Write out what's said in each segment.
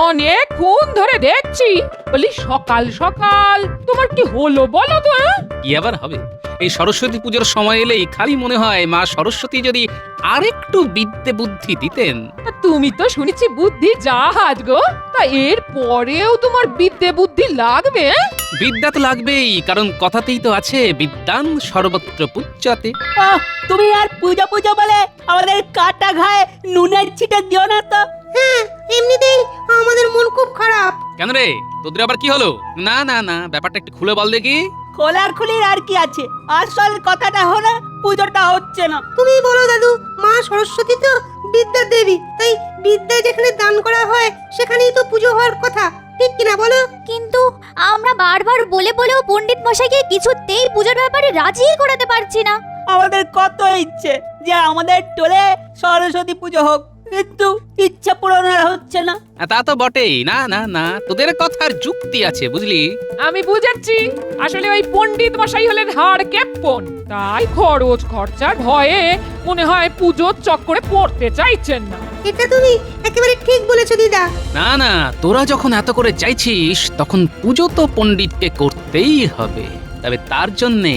অনেকক্ষণ ধরে দেখছি। বলি সকাল সকাল তোমার কি হলো বলো তো? কি আবার হবে, এই সরস্বতী পুজোর সময় এলেই খালি মনে হয় মা সরস্বতী যদি আরেকটু বিদ্যে বুদ্ধি দিতেন। তুমি তো শুনেছি বুদ্ধি জাহাজ গো, তা এর পরেও তোমার বিদ্যে বুদ্ধি লাগবে? বিদ্যা তো লাগবেই, কারণ কথাতেই তো আছে বিদ্যান সর্বত্র পূজ্যতে। তুমি আর পূজা পূজা বলে আমাদের কাটা ঘায়ে নুনের ছিটে দিও না তো। হ্যাঁ, এমনিতেই আমাদের মন খুব খারাপ। কেন রে, তোদের আবার কি হলো? না না না, ব্যাপারটা একটু খুলে বল দেখি। খোলাখুলির আর কি আছে, আসল কথাটা হলো পুজোটা হচ্ছে না। তুমি বলো দাদু, মা সরস্বতী তো বিদ্যার দেবী, তাই বিদ্যা যেখানে দান করা হয় সেখানেই তো পুজো হওয়ার কথা, ঠিক কিনা বলো? কিন্তু আমরা বারবার বলে বলেও পণ্ডিত মশাইকে কিছুতেই পুজোর ব্যাপারে রাজি করাতে পারছি না। আমাদের কত ইচ্ছে যে আমাদের টোলে সরস্বতী পুজো হোক, কিন্তু ইচ্ছা পূরণ আর হচ্ছে না। তা তো বটেই। না না না, তোদের কথার যুক্তি আছে বুঝলি। আমি বুঝাচ্ছি, আসলে ওই পণ্ডিত মশাই হলেন হাড় ক্যাপ্পন, তাই খরচ খরচার ভয়ে মনে হয় পুজোর চক্করে পড়তে চাইছেন না। এটা তুমি একেবারে ঠিক বলেছো দিদা। না না, তোরা যখন এত করে চাইছিস তখন পুজো তো পণ্ডিতকে করতেই হবে। তবে তার জন্যে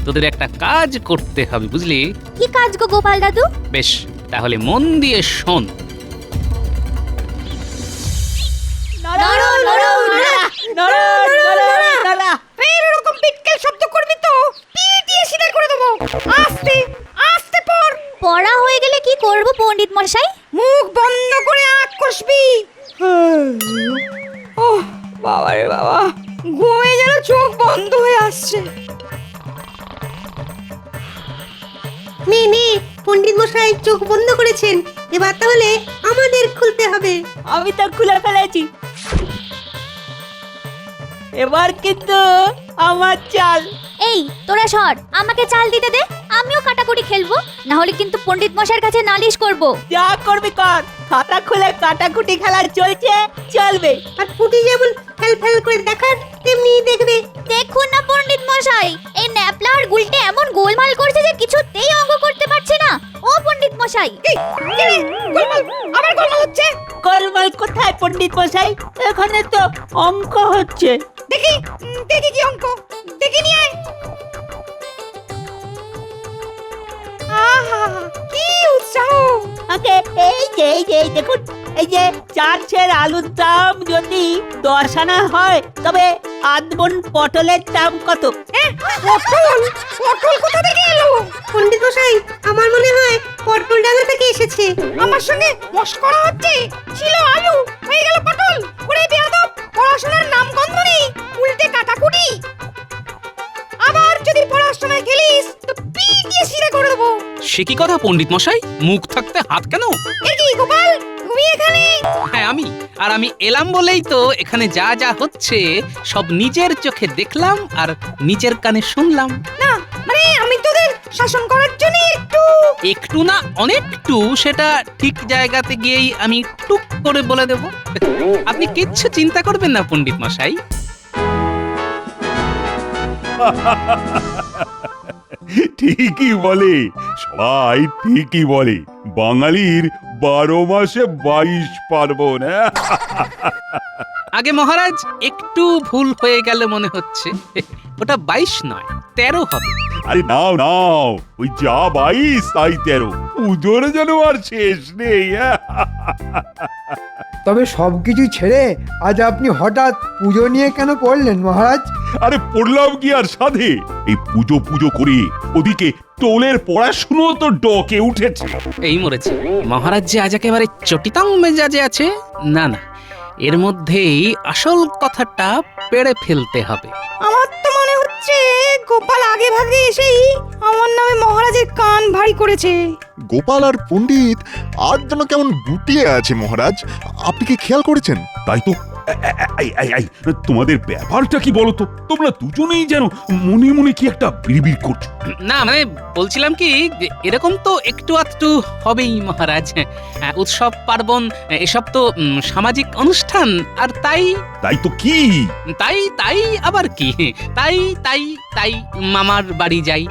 তোদের একটা কাজ করতে হবে বুঝলি। কি কাজ গো গোপাল দাদু? বেশ, তাহলে মন দিয়ে শোন। এরকম পিটকেল শব্দ করবি তো পিটিয়ে সিধা করে দেবো। আস্তে আস্তে পড়। পড়া হয়ে গেলে কি করব পণ্ডিত মশাই? মুখ বন্ধ করে আঁক কষবি। ওহ বাবা রে বাবা, ঘুমে যেন চোখ বন্ধ হয়ে আসছে। নে নে, পণ্ডিত মশাই চোখ বন্ধ করেছেন, এবার তাহলে আমাদের খুলতে হবে। আমি তো খুলে ফেলেছি, এবার কিন্তু আমার চাল। এই তোরা সর, আমাকে চাল দিতে দে, আমিও কাটাকুটি খেলবো, না হলে কিন্তু পণ্ডিত মশাইয়ের কাছে নালিশ করব। যা করবি কর, খাতা খুলে কাটাকুটি খেলা চলছে, চলবে। আর পুটি যেমন ফেল ফেল করে দেখার তেমনি দেখবে। দেখুন না পণ্ডিত মশাই, এই ন্যাপলা আর গুলটে এমন গোলমাল করছে যে কিছুতেই অঙ্ক করতে পারছে না। ও পণ্ডিত মশাই, আবার গোলমাল হচ্ছে। গোলমাল কোথায় পণ্ডিত মশাই? এখানে তো অঙ্ক হচ্ছে। দেখি দেখি কি অঙ্ক, দেখি নিয়ে আয়। আহা কি উৎসাহ! আগে এই দেখুন, এই যে 4 সের আলুর দাম যদি 10 আনা হয় তবে আধবন পটলের দাম কত? পটল পটল কোথা থেকে এলো? পণ্ডিত মশাই, আমার মনে হয় পটল ডাঙ্গা থেকে এসেছে। আমার সঙ্গে মশকরা হচ্ছে। ছিল আলু, হয়ে গেল পটল। ওরে বেয়াদব, পড়াশোনার নাম গন্ধ নেই, উল্টে কাটাকুটি। আবার যদি পড়াশোনায় গেলিস তো পিটিয়ে সিধা করে দেবো। সে কি কথা পণ্ডিত মশাই, মুখ থাকতে হাত কেন? এ কি গোপাল, তুমি এখানে? হ্যাঁ আমি, আর আমি এলাম বলেই তো এখানে যা যা হচ্ছে সব নিজের চোখে দেখলাম আর নিজের কানে শুনলাম। না মানে আমি তোদের শাসন করার জন্য একটু না অনেকটু, সেটা ঠিক জায়গাতে গিয়েই আমি টুক করে বলে দেব। আপনি কিচ্ছু চিন্তা করবেন না পণ্ডিত মশাই। ঠিকই বলে, সবাই ঠিকই বলে, বাঙালির 12 মাসে 22 পার্বণ। আগে মহারাজ একটু ভুল হয়ে গেল মনে হচ্ছে, ওটা 22 নয় 13 হবে। আরে নাও নাও, ওই যা 22 তাই 13, পুজোর যেন আর শেষ নেই। তবে সবকিছু ছেড়ে আজ আপনি হঠাৎ পুজো নিয়ে কেন পড়লেন মহারাজ? আরে পড়লাম কি আর সাধে, এই পুজো পুজো করে ওদিকে টোলের পড়াশুনো তো ডকে উঠেছে। এই মরেছে মহারাজ যে আজ একেবারে চটিতাং মেজাজে আছে। না না, এর মধ্যেই আসল কথাটা পেড়ে ফেলতে হবে। আমার তো মনে হচ্ছে গোপাল আগে ভাগে এসেই আমার নামে মহারাজের কান ভারী করেছে। গোপাল আর পণ্ডিত আজ যেন কেমন গুটিয়ে আছে মহারাজ, আপনি কি খেয়াল করেছেন? তাই তো, এই, তোমাদের ব্যাপারটা কি বলো তো? তোমরা দুজনেই যেন মনে মনে কি একটা বিড়বিড় করছো। না মানে বলছিলাম কি, যে এরকম তো একটু আধটু হবেই মহারাজ। উৎসব পার্বণ এসব তো সামাজিক অনুষ্ঠান, আর তাই তাই তো কি? তাই তাই আবার কি, তাই তাই তাই মামার বাড়ি যাই।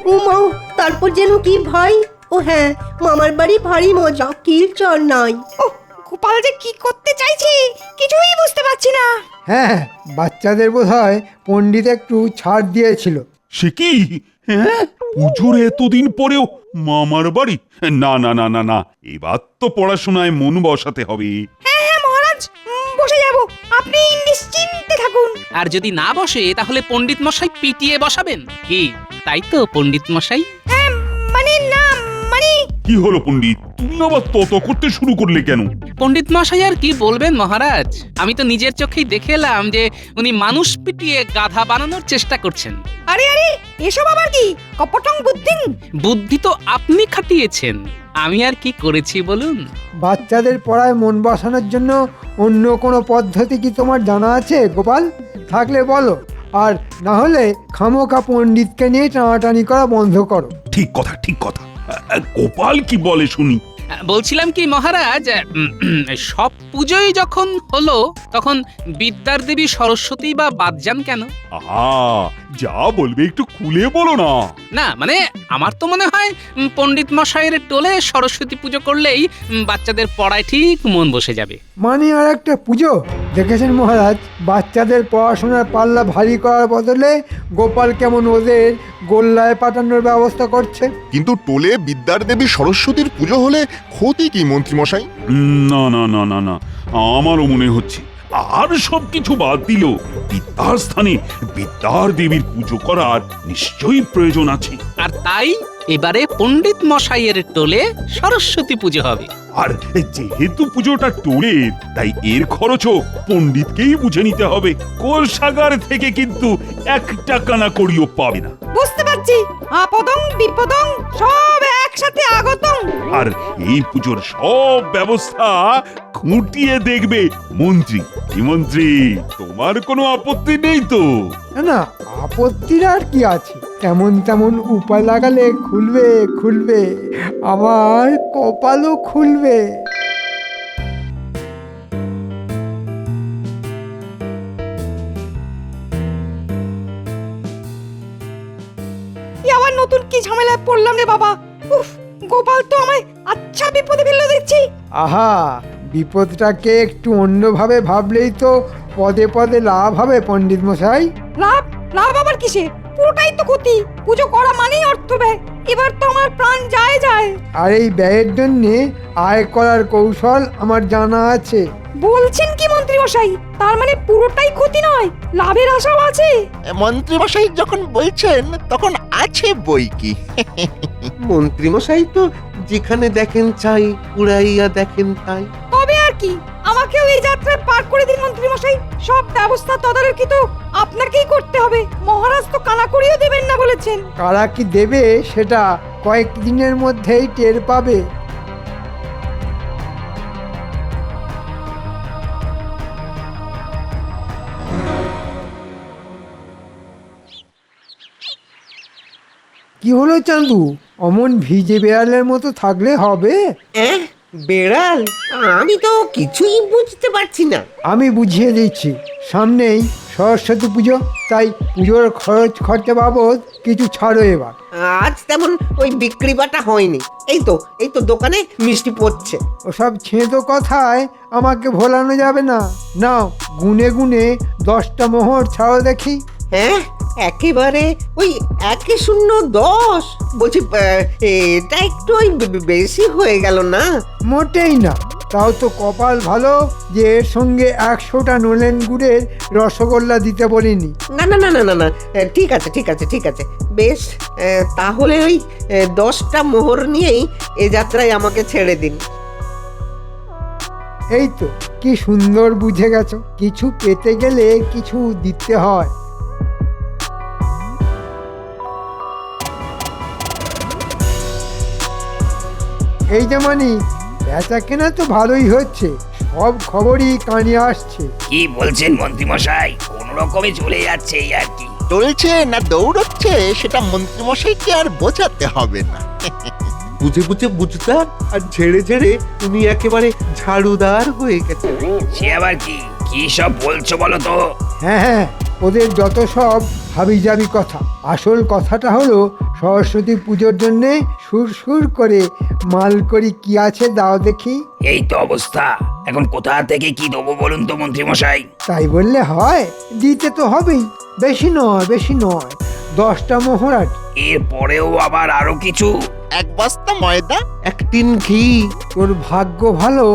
ও মা, তারপর যেন কি ভাই। ও হ্যাঁ, মামার বাড়ি ভারী মজা, কিল চর নাই। ও গোপাল যে কি করতে চাইছে কিছুই বুঝতে পারছি না। হ্যাঁ, বাচ্চাদের বোধহয় পণ্ডিত একটু ছাড় দিয়েছিল। সে কি? হ্যাঁ, পুজোর এতদিন পরেও মামার বাড়ি? না না না না না, এবার তো পড়াশোনায় মন বসাতে হবে। হ্যাঁ হ্যাঁ মহারাজ, বসে যাব, আপনি নিশ্চিন্তে থাকুন। আর যদি না বসে তাহলে পণ্ডিত মশাই পিটিয়ে বসাবেন কি? তাই তো পণ্ডিত মশাই? হ্যাঁ মানে না মানে কি হলো পণ্ডিত, তুমি আবার তত করতে শুরু করলে কেন? পণ্ডিত মশাই আর কি বলবেন মহারাজ, আমি তো নিজের চোখেই দেখে এলাম যে উনি মানুষ পিটিয়ে গাধা বানানোর চেষ্টা করছেন। আরে আরে এসব আবার কি কপটং বুদ্ধি? বুদ্ধি তো আপনি খাটিয়েছেন, আমি আর কি করেছি বলুন? বাচ্চাদের পড়ায় মন বসানোর জন্য অন্য কোনো পদ্ধতি কি তোমার জানা আছে গোপাল? থাকলে বলো, আর না হলে খামোকা পণ্ডিতকে নিয়ে টানাটানি করা বন্ধ করো। ঠিক কথা, ঠিক কথা। গোপাল কি বলে শুনি। বলছিলাম কি মহারাজ, সব পুজোই যখন হলো তখন বিদ্যার দেবী সরস্বতী বা বাদ যান কেন? আহা, যা বলবে একটু খুলে বলো না। না মানে আমার তো মনে হয় পণ্ডিত মশাইয়ের টোলে সরস্বতী পুজো করলেই বাচ্চাদের পড়ায় ঠিক মন বসে যাবে। মানে আর একটা পুজো? দেখেছেন মহারাজ, বাচ্চাদের পড়াশোনার পাল্লা ভারী করার বদলে গোপাল কেমন ওদের গোল্লায় পাঠানোর ব্যবস্থা করছে। কিন্তু টোলে বিদ্যার দেবী সরস্বতীর পুজো হলে ক্ষতি কি মন্ত্রীমশাই? না না না না না, আমারও মনে হচ্ছে আর সবকিছু বাদ দিল বিদ্যার স্থানে বিদ্যার দেবীর পুজো করার নিশ্চয়ই প্রয়োজন আছে। আর তাই এবারে পণ্ডিত মশাইয়ের টোলে সরস্বতী পুজো হবে। আর যেহেতু পুজোটা টোলের, তাই এর খরচও পণ্ডিতকেই বুঝে নিতে হবে। কোষাগার থেকে কিন্তু 1 টাকা না করিও পাবে না। বুঝতে পারছি, আপদং বিপদং সব একসাথে আগতং। আর এই পুজোর সব ব্যবস্থা খুঁটিয়ে দেখবে মন্ত্রী। কি মন্ত্রী, তোমার কোনো আপত্তি নেই তো? না না, আপত্তির আর কি আছে, তেমন তেমন উপায় লাগালে খুলবে খুলবে, আমার কপালও খুলবে। আবার নতুন কি ঝামেলায় পড়লাম রে বাবা। উফ, গোপাল তো আমায় আচ্ছা বিপদে ফেললো দেখছি। আহা, বিপদটাকে একটু অন্যভাবে ভাবলেই তো পদে পদে লাভ হবে পণ্ডিত মশাই। লাভ? লাভ আবার কিসে? পুরোটাই তো ক্ষতি। পুজো করা মানেই অর্থ ব্যয়। এবার তো আমার প্রাণ যায় যায়। আর এই ব্যয়ের জন্যে আয় করার কৌশল আমার জানা আছে। বলছেন কি মন্ত্রী মশাই? তার মানে পুরোটাই ক্ষতি নয়, লাভের আশাও আছে? মন্ত্রীমশাই যখন বলছেন তখন আছে বই কি। মন্ত্রীমশাই তো যেখানে দেখেন চাই উড়াইয়া দেখেন তাই। তবে আর কি, আমাকেও এই যাত্রায় পার করে দিন মন্ত্রী মশাই। সব ব্যবস্থা তদারকি তো আপনাকেই করতে হবে। মহারাজ তো কানাকড়িও দেবেন না বলেছেন। কারা কি দেবে সেটা কয়েকদিনের মধ্যেই টের পাবে। কি হলো চান্দু, অমন ভিজে বেড়ালের মতো থাকলে হবে? বেড়াল? আমি তো কিছুই বুঝতে পারছি না। আমি বুঝিয়ে দিচ্ছি, সামনেই সরস্বতী পুজো, তাই পুজোর খরচা বাবদ কিছু ছাড়ো এবার। আজ তেমন ওই বিক্রি বাটা হয়নি। এই তো দোকানে মিষ্টি পড়ছে। ওসব ছেঁতো কথায় আমাকে ভোলানো যাবে না। নাও, গুনে গুনে 10টা মোহর ছাড়ো দেখি। হ্যাঁ, একেবারে ওই 1-0-10। বলছি এটা একটু ওই বেশি হয়ে গেল না? মোটেই না, তাও তো কপাল ভালো যে এর সঙ্গে 100টা নলেন গুড়ের রসগোল্লা দিতে বলিনি। না না না না না না, ঠিক আছে ঠিক আছে ঠিক আছে, বেশ। তাহলে ওই 10টা মোহর নিয়েই এ যাত্রায় আমাকে ছেড়ে দিন। এই তো, কি সুন্দর বুঝে গেছো, কিছু পেতে গেলে কিছু দিতে হয়। এই যেমনই বেচা কেনা তো ভালোই হচ্ছে, সব খবরই কানে আসছে। কি বলছেন মন্ত্রী মশাই? কোন রকমে চলে যাচ্ছে এই আর কি। চলছে না দৌড়চ্ছে সেটা মন্ত্রীমশাইকে আর বোঝাতে হবে না। বুঝে বুঝে বুঝদার আর ঝেড়ে ঝেড়ে তুমি একেবারে ঝাড়ুদার হয়ে গেছে। সে আবার কি? কি সব বলছো বলো তো? হ্যাঁ হ্যাঁ, ওদের যত সব হাবিজাবি কথা। আসল কথাটা হলো সরস্বতী পুজোর জন্যে সুর সুর করে মাল করি কি আছে দাও দেখি। এই তো অবস্থা, এখন কোথা থেকে কি দেবো বলুন তো মন্ত্রী মশাই? তাই বললে হয়, দিতে তো হবেই। বেশি নয়, বেশি নয়, 10টা মোহর আর কি। এর পরেও আবার আরো কিছু? এক বস্তা ময়দা, 1 টিন ঘি। তোর ভাগ্য ভালো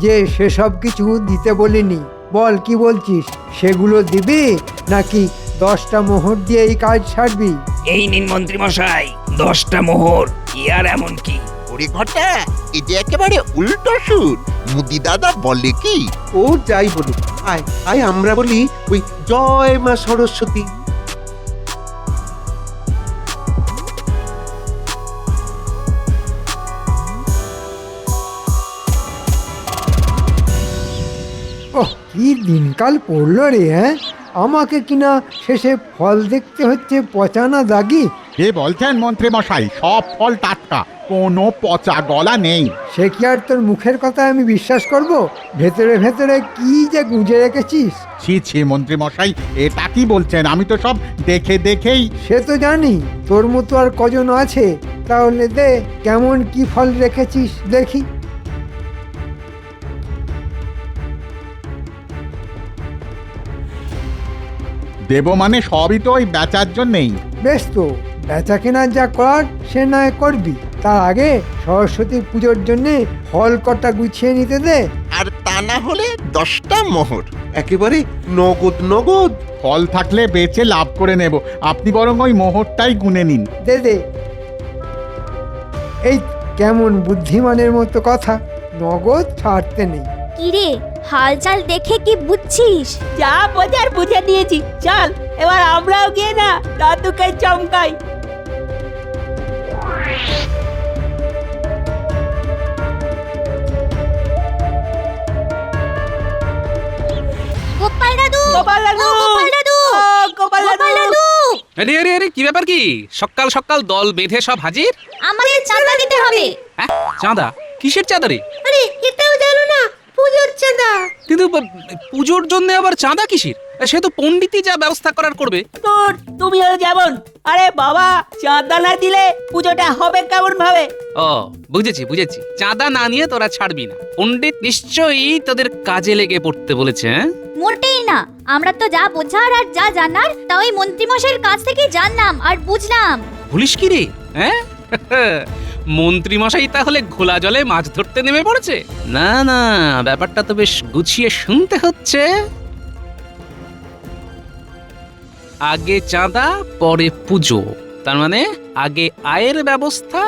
যে সেসব কিছু দিতে বলিনি। বল কি বলছিস, সেগুলো দিবি নাকি 10টা মোহর দিয়ে এই কাজ ছাড়বি? এই নিন মন্ত্রী মশাই, 10টা মোহর। কি আর এমন কি? ওরে ঘটা, এই যে একেবারে উল্টো সুর। মুদি দাদা বলে কি, ও যাই বলুক, আয় আয় আমরা বলি ওই জয় মা সরস্বতী। ওহ, কি দিনকাল পড়লো রে, হ্যাঁ? আমাকে কিনা শেষে ফল দেখতে হচ্ছে পচানা দাগি। কে বলছেন মন্ত্রী মশাই? সব ফল টাটকা, কোনো পচা গলা নেই। সে কি আর তোর মুখের কথা আমি বিশ্বাস করব? ভেতরে ভেতরে কি যে গুঁজে রেখেছিস। ছি ছি মন্ত্রী মশাই, এটা কি বলছেন? আমি তো সব দেখে দেখেই। সে তো জানি, তোর মতো আর কজন আছে। তাহলে দে, কেমন কি ফল রেখেছিস দেখি। দেব মানে সবই তো ওই বেচার জন্যেই। বেশ, তো বেচা কেনা যা করার সে নয় করবি, তার আগে সরস্বতী পুজোর জন্যে ফল কটা গুছিয়ে নিতে দে। আর তা না হলে 10টা মোহর। একেবারে নগদ নগদ। ফল থাকলে বেচে লাভ করে নেব, আপনি বরং ওই মোহরটাই গুনে নিন। দে দে। এই কেমন বুদ্ধিমানের মতো কথা, নগদ ছাড়তে নেই। কিরে, হালচাল দেখে কি বুঝছিস? যা বোঝার বুঝে দিয়েছি, চল এবার আমরাও গিয়ে না দাদুকে চমকাই। গোপাল দাদু, গোপাল দাদু! ও গোপাল দাদু, ও, গোপাল দাদু! গোপাল দাদু, আরে আরে আরে, কি ব্যাপার? কি সকাল সকাল দল বেঁধে সব হাজির? আমাদের চাঁদা দিতে হবে। হ্যাঁ, চাঁদা? কিসের চাঁদা রে? আরে এটাও জানো না, পুজোর চাঁদা। কিন্তু পুজোর জন্য আবার চাঁদা কিসের? সে তো পণ্ডিতই যা ব্যবস্থা করার করবে। তোর তুমিও যেমন। আরে বাবা, চাঁদা না দিলে পুজোটা হবে কেমন ভাবে? ও, বুঝেছি বুঝেছি, চাঁদা না নিয়ে তোরা ছাড়বি না। পণ্ডিত নিশ্চয়ই তোদের কাজে লেগে পড়তে বলেছে। হ্যাঁ, মোটেই না, আমরা তো যা বোঝার আর যা জানার তা ওই মন্ত্রীমশাইয়ের কাছ থেকে জানলাম আর বুঝলাম। ভুলিস কি রে? হ্যাঁ, মন্ত্রী মশাই তাহলে ঘোলা জলে মাছ ধরতে নেমে পড়েছে? না না, ব্যাপারটা তো বেশ গুছিয়ে শুনতে হচ্ছে। আগে চাঁদা পরে পুজো, তার মানে আগে আয়ের ব্যবস্থা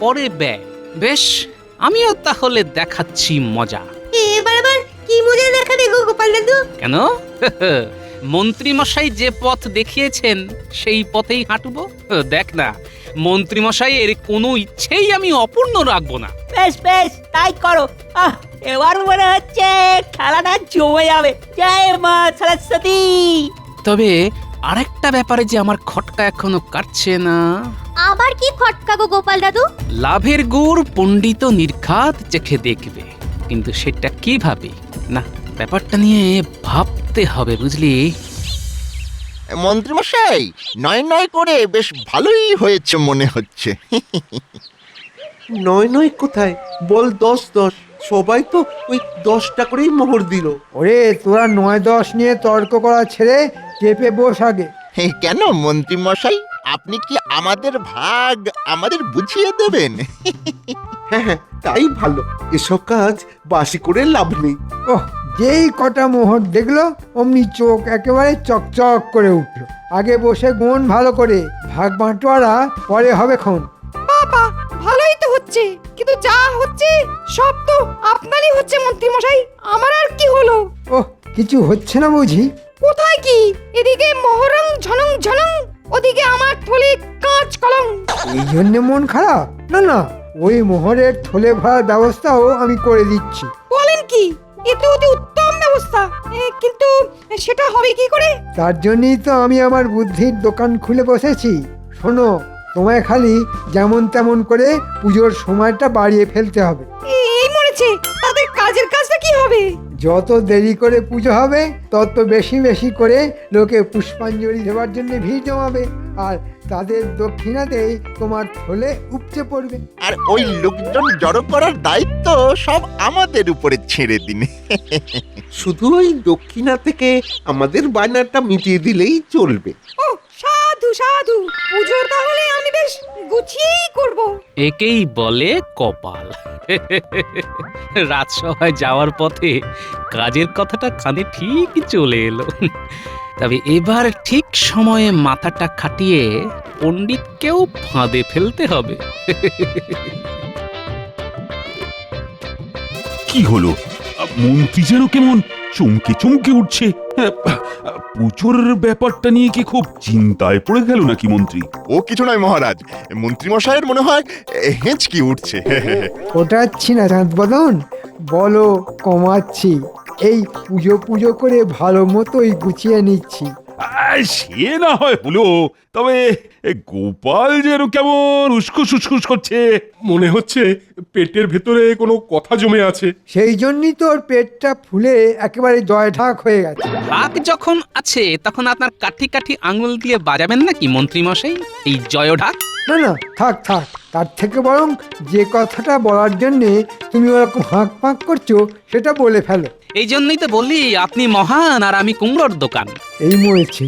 পরে ব্যয়। বেশ, আমিও তাহলে দেখাচ্ছি মজা। এবার আবার কি মজা দেখাবে গো গোপাল দাদু? কেন? মন্ত্রী মশাই যে পথ দেখিয়েছেন সেই পথেই হাঁটবো। দেখ না, মন্ত্রী মশাইয়ের কোনো ইচ্ছেই আমি অপূর্ণ রাখবো না। বেশ বেশ, তাই করো। এবার মনে হচ্ছে খেলাটা জমে যাবে। জয় মা সরস্বতী। তবে আরেকটা ব্যাপারে যে আমার খটকা এখনো কাটছে না। আবার কি খটকা গো গোপাল দাদু? লাভের গুড় পণ্ডিত নির্ঘাত চেখে দেখবে, কিন্তু সেটা কিভাবে? না, ব্যাপারটা নিয়ে ভাবতে হবে, বুঝলি? মন্ত্রী মশাই, নয় নয় করে বেশ ভালোই হয়েছে মনে হচ্ছে। নয় নয় কোথায়, বল 10-10। সবাই তো ওই 10টা করেই মোহর দিল। ওরে, তোরা 9-10 নিয়ে তর্ক করা ছেড়ে চেপে বস আগে। কেন মন্ত্রী মশাই, আপনি কি আমাদের ভাগ আমাদের বুঝিয়ে দেবেন? হ্যাঁ হ্যাঁ, তাই ভালো। এসব কাজ বাসি করে লাভ নেই। ওহ, যেই কটা মোহর দেখলো অমনি চোখ একেবারে চকচক করে উঠলো। আগে বসে গুণ ভালো করে, ভাগ বাঁটোয়ারা পরে হবে খন। বাবা, ভালোই তো হচ্ছে, কিন্তু যা হচ্ছে সব তো আপনারই হচ্ছে মন্ত্রী মশাই। আমার আর কি হলো? ওহ, কিছু হচ্ছে না বুঝি? কোথায় কি? এদিকে মোহরং ঝনং ঝনং, ওদিকে আমার থলে কাঁচ কলং। এই জন্য মন খারাপ? না না, ওই মোহরের থলে ভরার ব্যবস্থাও আমি করে দিচ্ছি। বলেন কি? এ তো অতি উত্তম ব্যবস্থা, কিন্তু সেটা হবে কি করে? তার জন্যই তো আমি আমার বুদ্ধির দোকান খুলে বসেছি। শোনো, তোমায় খালি যেমন তেমন করে পুজোর সময়টা বাড়িয়ে ফেলতে হবে। এই মরেছে, তাদের কাজের কাজটা কি হবে? যত দেরি করে পুজো হবে তত বেশি বেশি করে লোকে পুষ্পাঞ্জলি দেওয়ার জন্য ভিড় জমাবে, আর তাদের দক্ষিণাতেই তোমার থলে উপচে পড়বে। আর ওই লোকজন জড়ো করার দায়িত্ব সব আমাদের উপরে ছেড়ে দিন। শুধু ওই দক্ষিণা থেকে আমাদের বায়নাটা মিটিয়ে দিলেই চলবে। ও সাধু সাধু, পুজো তাহলে আমি বেশ গুছিয়েই করব। একেই বলে কপাল। রাজসভায় যাওয়ার পথে কাজের কথাটা কানে ঠিক চলে এলো। তবে এবার ঠিক সময়ে মাথাটা খাটিয়ে পণ্ডিতকেও ফাঁদে ফেলতে হবে। কি হলো? মন্ত্রী যেন কেমন চমকে চমকে উঠছে। পুজোর ব্যাপারটা নিয়ে কি খুব চিন্তায় পড়ে গেল নাকি মন্ত্রী? ও কিছু নয় মহারাজ, মন্ত্রী মশাইয়ের মনে হয় হেঁচকি উঠছে। ওটাচ্ছি না চাঁদ বদন, বলো কমাচ্ছি। এই পুজো পুজো করে ভালো মতোই গুছিয়ে নিচ্ছি। সে না হয় হলো, তবে গোপাল যেন কেমন উস্কুস উস্কুস করছে। মনে হচ্ছে পেটের ভেতরে কোনো কথা জমে আছে। সেই জন্যই তো ওর পেটটা ফুলে একেবারে জয় ঢাক হয়ে গেছে। ভাগ যখন আছে তখন আপনার কাঠি কাঠি আঙুল দিয়ে বাজাবেন নাকি মন্ত্রী মশাই এই জয়ঢাক? না না, থাক থাক, তার থেকে বরং যে কথাটা বলার জন্যে তুমি ওরকম হাঁক পাঁক করছো সেটা বলে ফেলো। এই জন্যই তো বলি আপনি মহান আর আমি কুমড়োর দোকান। এই মরেছে,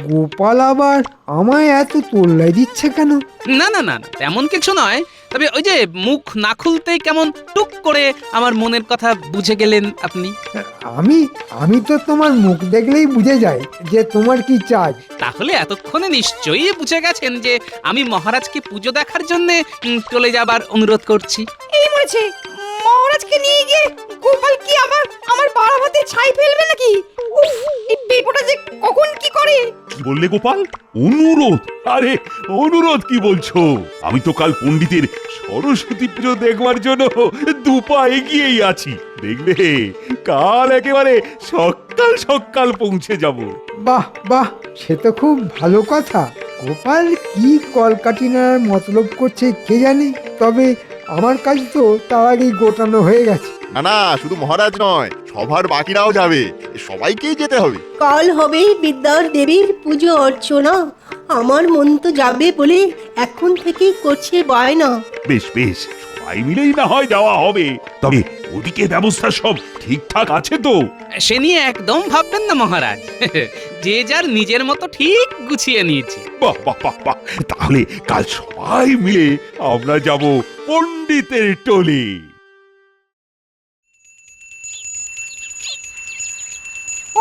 গোপাল আবার আমায় এত তোল্লাই দিচ্ছে কেন? না না না না, তেমন কিছু নয়। তবে ওই যে মুখ না খুলতেই কেমন টুক করে আমার মনের কথা বুঝে গেলেন আপনি। আমি তো তোমার মুখ দেখলেই বুঝে যাই যে তোমার কি চাই। তাহলে এতক্ষণে নিশ্চয়ই বুঝে গেছেন যে আমি মহারাজকে পুজো দেখার জন্য চলে যাবার অনুরোধ করছি। এই মরেছে, মহারাজকে নিয়ে গিয়ে গোপাল কি আমার বাড়াবাতে ছাই ফেলবে নাকি? উফ, এই পেপোটা যে কখন কি করে। কি বললে গোপাল? অনুরোধ? আরে অনুরোধ কি বলছো? আমি তো কাল পণ্ডিতের সরস্বতী পুজো দেখবার জন্য দুপা এগিয়েই আছি। দেখবে কাল একেবারে সকাল সকাল পৌঁছে যাব। বাহ বাহ, সে তো খুব ভালো কথা। গোপাল কি কলকাটিনার মতলব করছে কে জানে, তবে আমার কাজ তো তার আগেই গোটানো হয়ে গেছে। না না, শুধু মহারাজ নয়, সভার বাকিরাও যাবে, সবাইকেই যেতে হবে। কাল হবে বিদ্যার দেবীর পুজো অর্চনা, আমার মন তো যাবে বলে এখন থেকেই করছে বায়না। বেশ বেশ, সবাই মিলেই না হয় যাওয়া হবে। তবে ওদিকে ব্যবস্থা সব ঠিকঠাক আছে তো? সে নিয়ে একদম ভাববেন না মহারাজ। যে যার নিজের মতো ঠিক গুছিয়ে নিয়েছে। বাহ বাহ বাহ বাহ, তাহলে কাল সবাই মিলে আমরা যাব পণ্ডিতের টলি।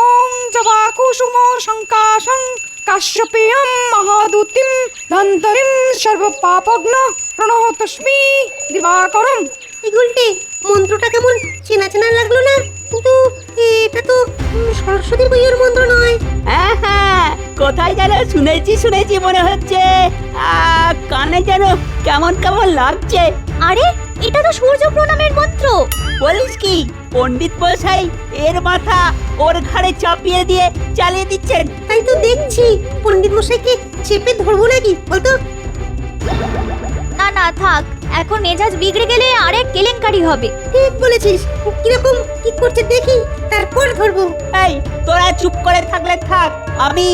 ওম জবা কুসুম শঙ্কাশং কাশ্যপেয়ম মহাদূতিম ধন্তরিম সর্বপাপগ্ন প্রণতস্মি দিবাকরম। এগুলটে মন্ত্রটা কেমন চেনা চেনা লাগলো না? কিন্তু এটা তো সরস্বতী পুজোর মন্ত্র নয়। হ্যাঁ হ্যাঁ, কোথায় যেন শুনেছি মনে হচ্ছে। কানে যেন কেমন কেমন লাগছে। আরে এটা তো সূর্য প্রণামের মন্ত্র। বলিস কি, পণ্ডিত মশাই এর মাথা ওর ঘাড়ে চাপিয়ে দিয়ে চালিয়ে দিচ্ছেন? তাই তো দেখছি। পণ্ডিত মশাইকে চেপে ধরবো নাকি বলতো? না না থাক, এখন মেজাজ বিগড়ে গেলে আরেক কেলেঙ্কারি হবে। ঠিক বলেছিস। কিরকম কি করছে দেখি, তারপর ধরবো। এই তোরা চুপ করে থাকলে থাক, আমি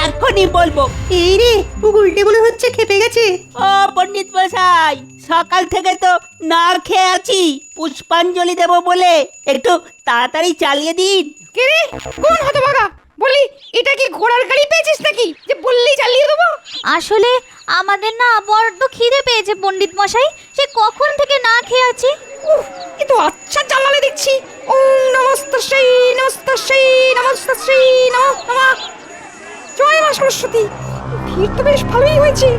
এখনই বলবো। এই রে, গুলটে মনে হচ্ছে খেপে গেছে। ও পণ্ডিত মশাই, সকাল থেকে তো না খেয়ে আছি, পুষ্পাঞ্জলি দেব বলে একটু তাড়াতাড়ি চালিয়ে দিন। কে রে, কোন হতভাগা? বলি এটা কি ঘোড়ার গাড়ি পেয়েছিস নাকি যে বললেই চালিয়ে দেবো? আসলে আমাদের না বড্ড খিদে পেয়েছে পণ্ডিত মশাই, সে কখন থেকে না খেয়ে আছি। উফ, এ তো আচ্ছা জ্বালালে দেখছি। ওম নমস্তস্যৈ নমস্তস্যৈ নমস্তস্যৈ নমঃ নমঃ। জয় মা সরস্বতী। ভিড় তো বেশ ভালোই হয়েছে।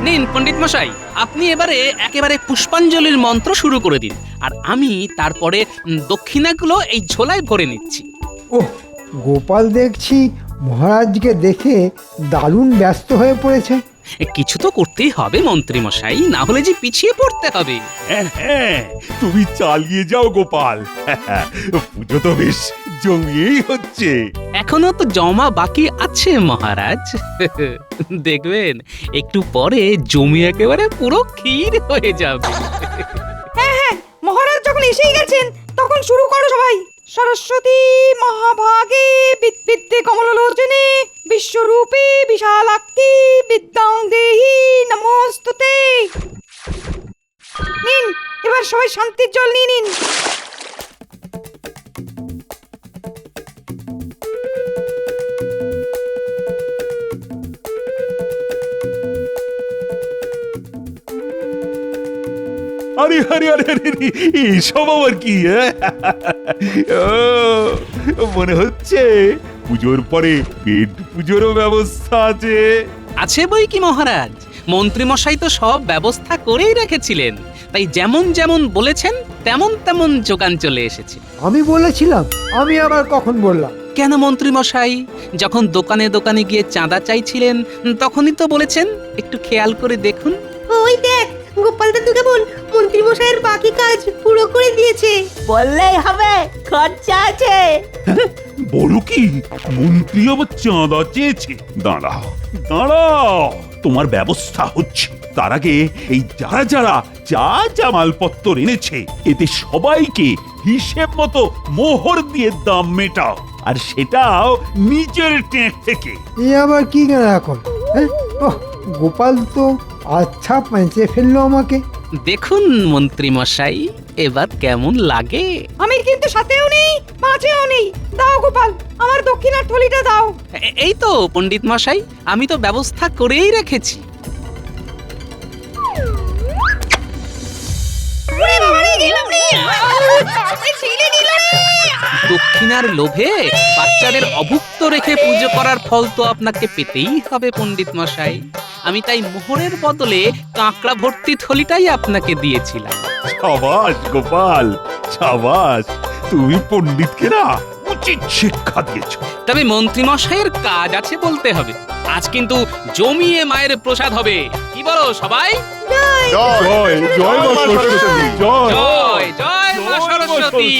নিন পণ্ডিত মশাই, আপনি একেবারে পুষ্পাঞ্জলির মন্ত্র শুরু করে দিন, আর আমি তারপরে দক্ষিণাগুলো এই ঝোলায় ভরে নিচ্ছি। ওহ, গোপাল দেখছি মহারাজকে দেখে দারুণ ব্যস্ত হয়ে পড়েছে। কিছু তো করতেই হবে মন্ত্রী মশাই, না হলে যে পিছিয়ে পড়তে হবে। হ্যাঁ, তুমি চালিয়ে যাও গোপাল। পুজো তো বেশ জমিয়েই হচ্ছে। এখনো তো জমা বাকি আছে মহারাজ। দেখবেন একটু পরে জমি একেবারে পুরো ক্ষীর হয়ে যাবে। হ্যাঁ হ্যাঁ, মহারাজ যখন এসেই গেছেন তখন শুরু করো সবাই। সরস্বতী মহাভাগে বিদ্যে কমলোচনে বিশ্বরূপে বিশালাক্ষী বিদ্যাং দেহি নমস্তুতে। নিন, এবার সবাই শান্তির জল নিয়ে নিন। আরে আরে আরে আরে আরে, এসব আবার কি ও, মনে হচ্ছে পুজোর পরে পেট পুজোরও ব্যবস্থা আছে। আছে বই কি মহারাজ, মন্ত্রীমশাই তো সব ব্যবস্থা করেই রেখেছিলেন, তাই যেমন যেমন বলেছেন তেমন তেমন যোগান চলে এসেছে। আমি বলেছিলাম? আমি আবার কখন বললাম? কেন মন্ত্রীমশাই, যখন দোকানে দোকানে গিয়ে চাঁদা চাইছিলেন তখনই তো বলেছেন একটু খেয়াল করে দেখুন। ওই দেখ, গোপাল দাদু কেমন মন্ত্রী মশাইয়ের বাকি কাজ পুরো করে দিয়েছে। বললেই হবে, খরচা আছে। বলো কি, মন্ত্রী আবার চাঁদা চেয়েছে? দাঁড়াও দাঁড়াও, তোমার ব্যবস্থা হচ্ছে। তার আগে এই যারা যারা যা যা মালপত্র এনেছে এতে সবাইকে হিসেব মতো মোহর দিয়ে দাম মেটাও, আর সেটাও নিজের ট্যাঙ্ক থেকে। এ আবার কি কেন এখন? ওহ, গোপাল তো আচ্ছা পেঁচে ফেললো আমাকে। দেখুন মন্ত্রীমশাই, এবার কেমন লাগে? আমি কিন্তু সাথেও নেই, মাঝেও নেই। দাও গোপাল, আমার দক্ষিণার থলিটা দাও। এই তো পণ্ডিত মশাই, আমি তো ব্যবস্থা করেই রেখেছি। দক্ষিণার লোভে বাচ্চাদের অভুক্ত রেখে পুজো করার ফল তো আপনাকে পেতেই হবে পণ্ডিত মশাই। আমি তাই মোহরের বদলে কাঁকড়া ভর্তি থলিটাই আপনাকে দিয়েছিলাম। সাবাস গোপাল, সাবাস, তুমি পণ্ডিতকে না উচিত শিক্ষা দিয়েছো। তবে মন্ত্রীমশাইয়ের কাজ আছে বলতে হবে। আজ কিন্তু জমিয়ে মায়ের প্রসাদ হবে, কি বলো সবাই? জয় জয় মা সরস্বতী, জয় জয় জয় মা সরস্বতী।